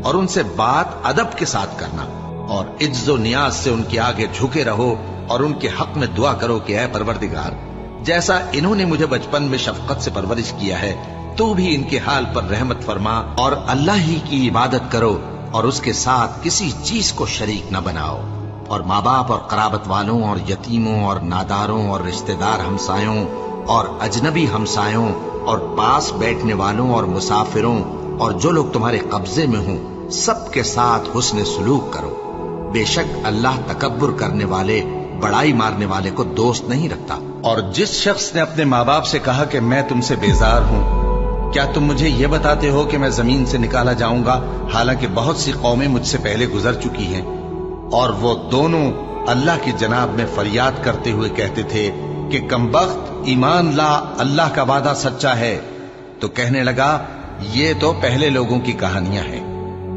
اور ان سے بات ادب کے ساتھ کرنا، اور عجز و نیاز سے ان کے آگے جھکے رہو اور ان کے حق میں دعا کرو کہ اے پروردگار، جیسا انہوں نے مجھے بچپن میں شفقت سے پرورش کیا ہے تو بھی ان کے حال پر رحمت فرما، اور اللہ ہی کی عبادت کرو اور اس کے ساتھ کسی چیز کو شریک نہ بناؤ، اور ماں باپ اور قرابت والوں اور یتیموں اور ناداروں اور رشتہ دار ہمسایوں اور اجنبی ہمسایوں اور پاس بیٹھنے والوں اور مسافروں اور جو لوگ تمہارے قبضے میں ہوں سب کے ساتھ حسن سلوک کرو۔ بے شک اللہ تکبر کرنے والے، بڑائی مارنے والے کو دوست نہیں رکھتا۔ اور جس شخص نے اپنے ماں باپ سے کہا کہ میں تم سے بیزار ہوں، کیا تم مجھے یہ بتاتے ہو کہ میں زمین سے نکالا جاؤں گا، حالانکہ بہت سی قومیں مجھ سے پہلے گزر چکی ہیں؟ اور وہ دونوں اللہ کی جناب میں فریاد کرتے ہوئے کہتے تھے کہ کمبخت، ایمان لا، اللہ کا وعدہ سچا ہے۔ تو کہنے لگا یہ تو پہلے لوگوں کی کہانیاں ہیں۔